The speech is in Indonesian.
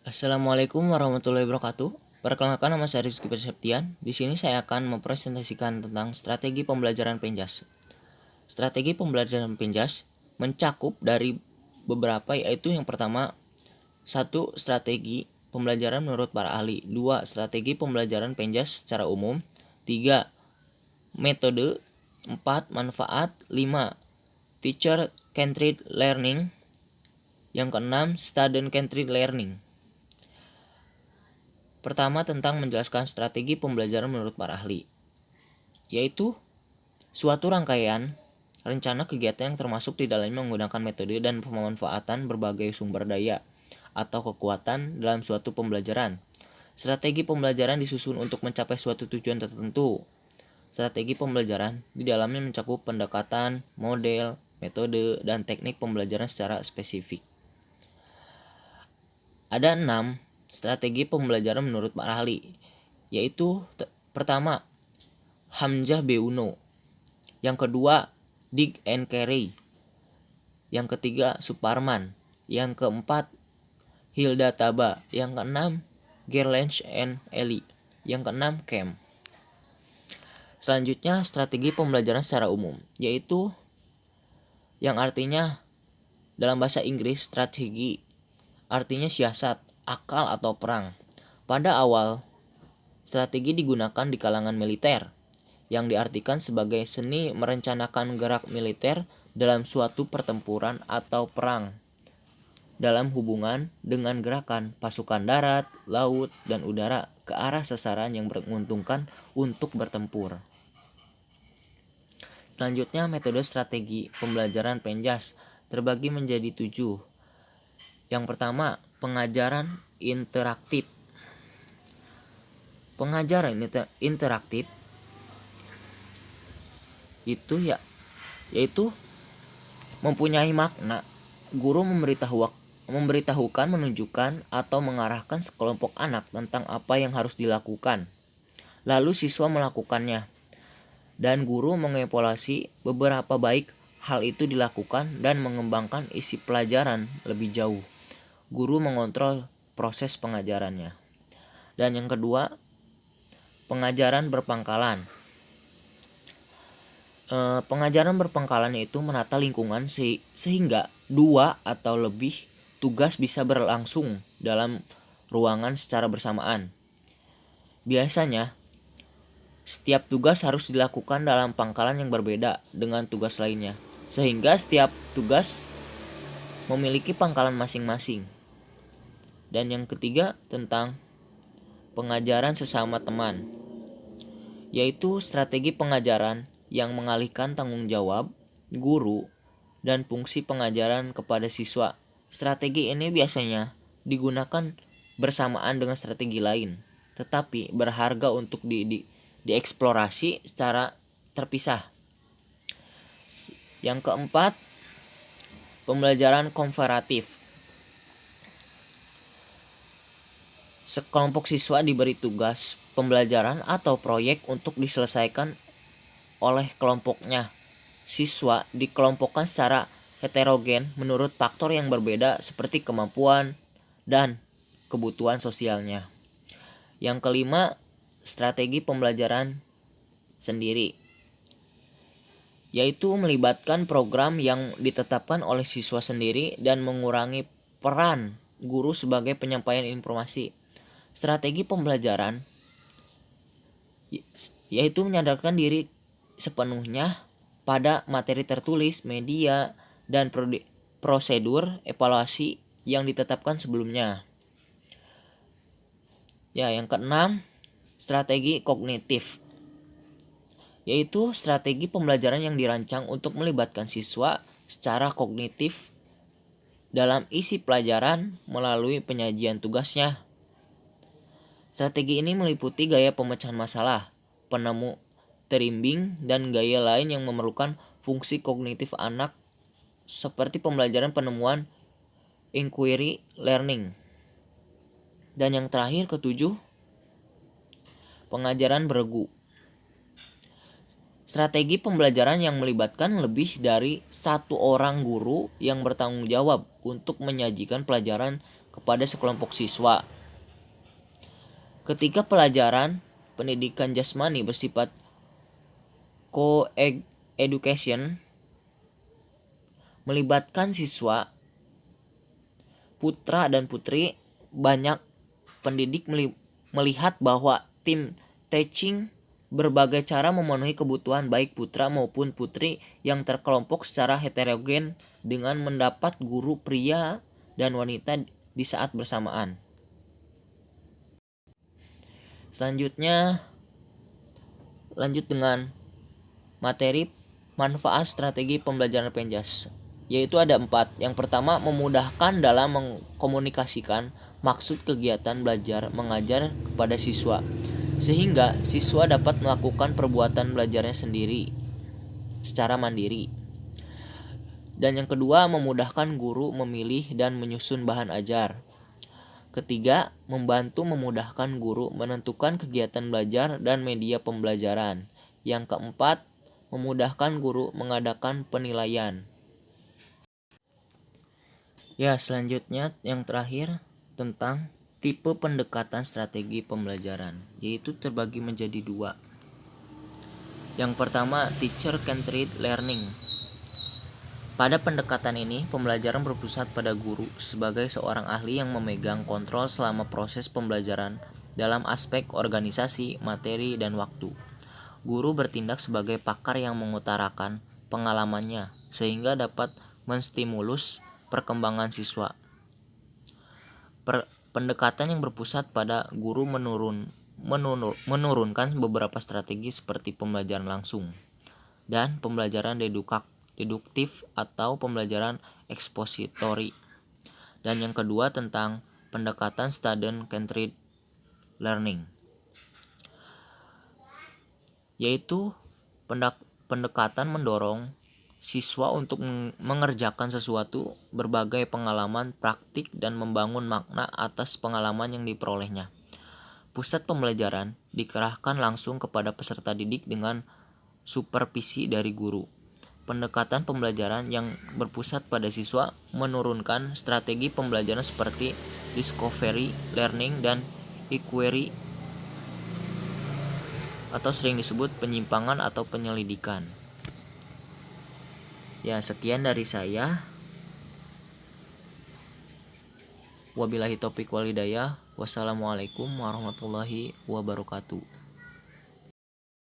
Assalamualaikum warahmatullahi wabarakatuh. Perkenalkan, nama saya Rizky Perseptian. Di sini saya akan mempresentasikan tentang strategi pembelajaran Penjas. Strategi pembelajaran Penjas mencakup dari beberapa, yaitu yang pertama, 1. Strategi pembelajaran menurut para ahli. 2. Strategi pembelajaran Penjas secara umum. 3. Metode. 4. Manfaat. 5. Teacher-centered learning. Yang keenam, student-centered learning. Pertama, tentang menjelaskan strategi pembelajaran menurut para ahli, yaitu suatu rangkaian rencana kegiatan yang termasuk di dalamnya menggunakan metode dan pemanfaatan berbagai sumber daya atau kekuatan dalam suatu pembelajaran. Strategi pembelajaran disusun untuk mencapai suatu tujuan tertentu. Strategi pembelajaran di dalamnya mencakup pendekatan, model, metode, dan teknik pembelajaran secara spesifik. Ada 6 strategi pembelajaran menurut para ahli, yaitu pertama, Hamzah Beuno. Yang kedua, Dick and Carey. Yang ketiga, Suparman. Yang keempat, Hilda Taba. Yang keenam, Gerlach and Ellie. Yang keenam, Cam. Selanjutnya, strategi pembelajaran secara umum, yaitu yang artinya dalam bahasa Inggris strategi artinya siasat, akal atau perang. Pada awal, strategi digunakan di kalangan militer, yang diartikan sebagai seni merencanakan gerak militer dalam suatu pertempuran atau perang dalam hubungan dengan gerakan pasukan darat, laut, dan udara ke arah sasaran yang menguntungkan untuk bertempur. Selanjutnya, metode strategi pembelajaran Penjas terbagi menjadi 7. Yang pertama, pengajaran interaktif. Pengajaran interaktif yaitu mempunyai makna. Guru memberitahukan, menunjukkan, atau mengarahkan sekelompok anak tentang apa yang harus dilakukan. Lalu siswa melakukannya, dan guru mengevaluasi beberapa baik hal itu dilakukan dan mengembangkan isi pelajaran lebih jauh. Guru mengontrol proses pengajarannya. Dan yang kedua, pengajaran berpangkalan. Pengajaran berpangkalan itu menata lingkungan sehingga 2 atau lebih tugas bisa berlangsung dalam ruangan secara bersamaan. Biasanya, setiap tugas harus dilakukan dalam pangkalan yang berbeda dengan tugas lainnya, sehingga setiap tugas memiliki pangkalan masing-masing. Dan yang ketiga, tentang pengajaran sesama teman, yaitu strategi pengajaran yang mengalihkan tanggung jawab guru dan fungsi pengajaran kepada siswa. Strategi ini biasanya digunakan bersamaan dengan strategi lain, tetapi berharga untuk dieksplorasi secara terpisah. Yang keempat, pembelajaran komparatif. Sekelompok siswa diberi tugas pembelajaran atau proyek untuk diselesaikan oleh kelompoknya. Siswa dikelompokkan secara heterogen menurut faktor yang berbeda seperti kemampuan dan kebutuhan sosialnya. Yang kelima, strategi pembelajaran sendiri, yaitu melibatkan program yang ditetapkan oleh siswa sendiri dan mengurangi peran guru sebagai penyampaian informasi. Strategi pembelajaran yaitu menyadarkan diri sepenuhnya pada materi tertulis, media, dan prosedur evaluasi yang ditetapkan sebelumnya. Yang keenam, strategi kognitif, yaitu strategi pembelajaran yang dirancang untuk melibatkan siswa secara kognitif dalam isi pelajaran melalui penyajian tugasnya. Strategi ini meliputi gaya pemecahan masalah, penemu terimbing, dan gaya lain yang memerlukan fungsi kognitif anak seperti pembelajaran penemuan, inquiry learning. Dan yang terakhir, ketujuh, pengajaran beregu. Strategi pembelajaran yang melibatkan lebih dari satu orang guru yang bertanggung jawab untuk menyajikan pelajaran kepada sekelompok siswa. Ketika pelajaran pendidikan jasmani bersifat co-education melibatkan siswa putra dan putri, banyak pendidik melihat bahwa tim teaching berbagai cara memenuhi kebutuhan baik putra maupun putri yang terkelompok secara heterogen dengan mendapat guru pria dan wanita di saat bersamaan. Selanjutnya, lanjut dengan materi manfaat strategi pembelajaran penjas, yaitu ada 4. Yang pertama, memudahkan dalam mengkomunikasikan maksud kegiatan belajar mengajar kepada siswa, sehingga siswa dapat melakukan perbuatan belajarnya sendiri secara mandiri. Dan yang kedua, memudahkan guru memilih dan menyusun bahan ajar. Ketiga, membantu memudahkan guru menentukan kegiatan belajar dan media pembelajaran. Yang keempat, memudahkan guru mengadakan penilaian. Ya, selanjutnya yang terakhir tentang tipe pendekatan strategi pembelajaran, yaitu terbagi menjadi 2. Yang pertama, teacher-centered learning. Pada pendekatan ini, pembelajaran berpusat pada guru sebagai seorang ahli yang memegang kontrol selama proses pembelajaran dalam aspek organisasi, materi, dan waktu. Guru bertindak sebagai pakar yang mengutarakan pengalamannya sehingga dapat menstimulus perkembangan siswa. Pendekatan yang berpusat pada guru menurunkan beberapa strategi seperti pembelajaran langsung dan pembelajaran deduktif atau pembelajaran ekspositori. Dan yang kedua tentang pendekatan student-centered learning, yaitu pendekatan mendorong siswa untuk mengerjakan sesuatu, berbagai pengalaman praktik, dan membangun makna atas pengalaman yang diperolehnya. Pusat pembelajaran dikerahkan langsung kepada peserta didik dengan supervisi dari guru. Pendekatan pembelajaran yang berpusat pada siswa menurunkan strategi pembelajaran seperti discovery learning dan inquiry, atau sering disebut penyimpangan atau penyelidikan. Ya, sekian dari saya. Wabillahi taufiq wal hidayah. Wassalamualaikum warahmatullahi wabarakatuh.